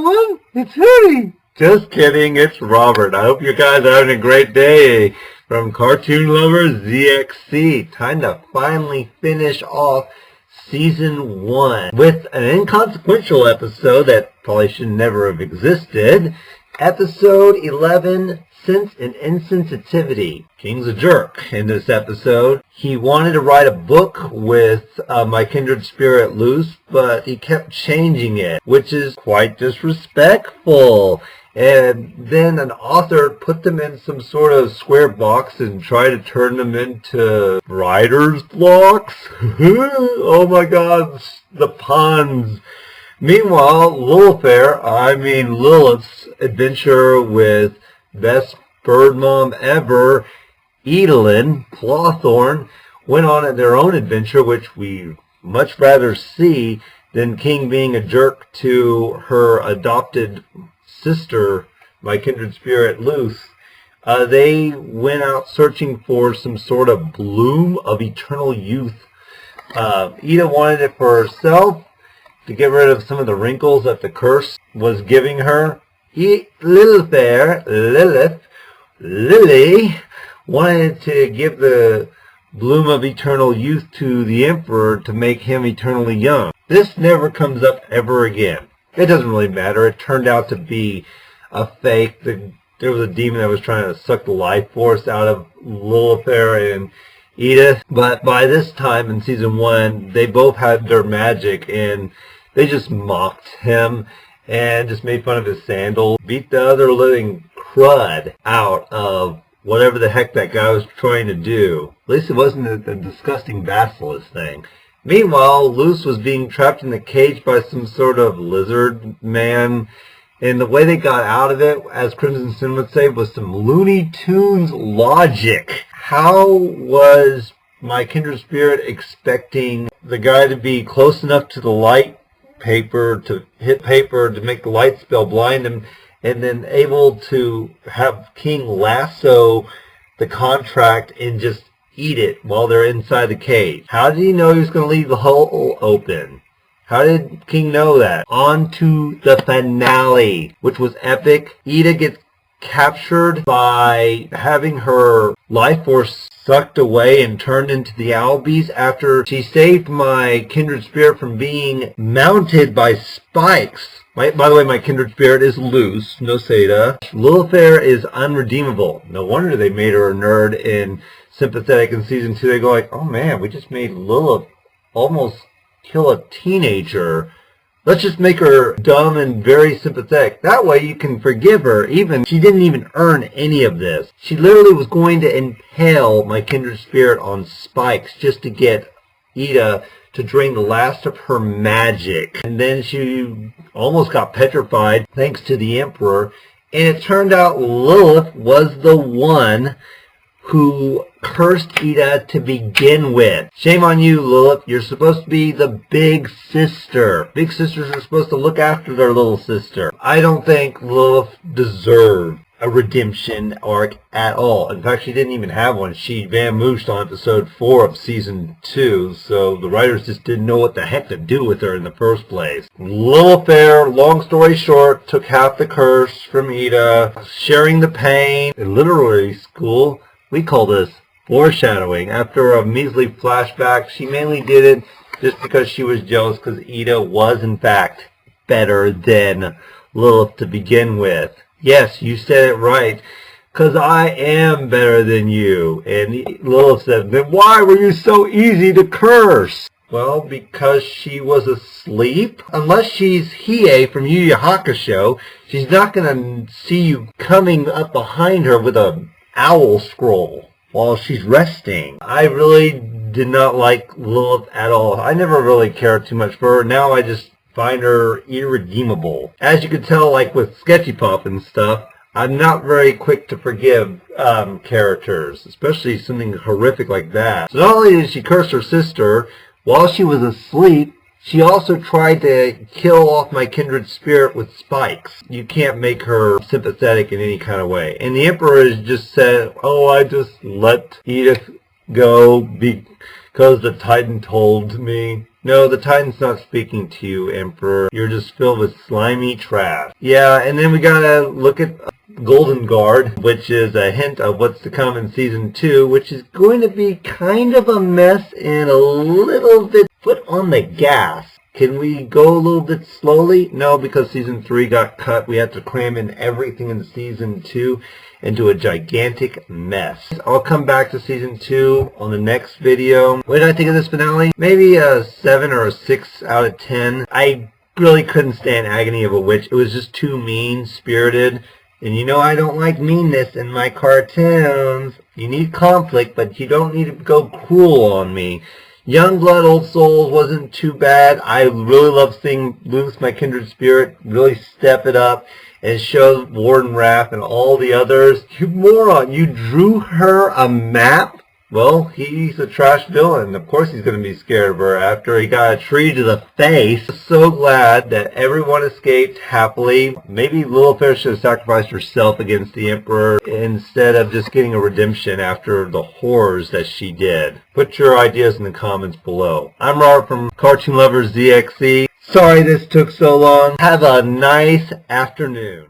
everyone, it's Harry. Just kidding, it's Robert. I hope you guys are having a great day. From Cartoon Lovers ZXC, time to finally finish off Season 1 with an inconsequential episode that probably should never have existed. Episode 11, Sense and Insensitivity. King's a jerk in this episode. He wanted to write a book with My Kindred Spirit Loose, but he kept changing it, which is quite disrespectful. And then an author put them in some sort of square box and tried to turn them into writer's blocks. Oh my god, the puns. Meanwhile, Lilith's adventure with best bird mom ever, Edelyn Clawthorn, went on at their own adventure, which we much rather see than King being a jerk to her adopted sister, My Kindred Spirit Loose. They went out searching for some sort of bloom of eternal youth. Ida wanted it for herself to get rid of some of the wrinkles that the curse was giving her. Lily wanted to give the bloom of eternal youth to the Emperor to make him eternally young. This never comes up ever again. It doesn't really matter. It turned out to be a fake. There was a demon that was trying to suck the life force out of Lilith and Edith. But by this time in Season 1, they both had their magic, and they just mocked him and just made fun of his sandals. Beat the other living crud out of whatever the heck that guy was trying to do. At least it wasn't a disgusting basilisk thing. Meanwhile, Luce was being trapped in the cage by some sort of lizard man, and the way they got out of it, as Crimson Sin would say, was some Looney Tunes logic. How was My Kindred Spirit expecting the guy to be close enough to the light paper, to hit paper, to make the light spell blind him, and then able to have King lasso the contract and just eat it while they're inside the cage? How did he know he was going to leave the hole open? How did King know that? On to the finale, which was epic. Ida gets captured by having her life force sucked away and turned into the Owlbeast after she saved my kindred spirit from being mounted by spikes. By the way, my kindred spirit is loose, no Seda. Lilith is unredeemable. No wonder they made her a nerd in Sympathetic in Season 2. They go like, oh man, we just made Lilith almost kill a teenager. Let's just make her dumb and very sympathetic. That way you can forgive her. She didn't even earn any of this. She literally was going to impale my kindred spirit on spikes just to get Ida to drain the last of her magic. And then she almost got petrified thanks to the Emperor. And it turned out Lilith was the one who cursed Ida to begin with. Shame on you, Lilith. You're supposed to be the big sister. Big sisters are supposed to look after their little sister. I don't think Lilith deserved a redemption arc at all. In fact, she didn't even have one. She vamoosed on episode 4 of Season 2, so the writers just didn't know what the heck to do with her in the first place. Lilith, long story short, took half the curse from Ida, sharing the pain. In literary school, we call this foreshadowing. After a measly flashback, she mainly did it just because she was jealous because Ida was, in fact, better than Lilith to begin with. Yes, you said it right, because I am better than you. And Lilith said, then why were you so easy to curse? Well, because she was asleep. Unless she's Hiei from Yu Yu Hakusho, she's not going to see you coming up behind her with a owl scroll while she's resting. I really did not like Lilith at all. I never really cared too much for her. Now I just find her irredeemable. As you can tell, like with Sketchy Pop and stuff, I'm not very quick to forgive characters, especially something horrific like that. So not only did she curse her sister while she was asleep, she also tried to kill off my kindred spirit with spikes. You can't make her sympathetic in any kind of way. And the Emperor has just said, oh, I just let Edith go because the Titan told me. No, the Titan's not speaking to you, Emperor. You're just filled with slimy trash. Yeah, and then we gotta look at Golden Guard, which is a hint of what's to come in Season 2, which is going to be kind of a mess and a little bit foot on the gas. Can we go a little bit slowly? No, because Season 3 got cut. We had to cram in everything in Season 2 into a gigantic mess. I'll come back to Season 2 on the next video. What did I think of this finale? Maybe a 7 or a 6 out of 10. I really couldn't stand Agony of a Witch. It was just too mean-spirited. And you know I don't like meanness in my cartoons. You need conflict, but you don't need to go cruel on me. Young Blood, Old Souls wasn't too bad. I really love seeing Loose My Kindred Spirit really step it up and show Warden Wrath and all the others. You moron, you drew her a map? Well, he's a trash villain. Of course he's going to be scared of her after he got a tree to the face. So glad that everyone escaped happily. Maybe Lilith should have sacrificed herself against the Emperor instead of just getting a redemption after the horrors that she did. Put your ideas in the comments below. I'm Robert from Cartoon Lovers ZXC. Sorry this took so long. Have a nice afternoon.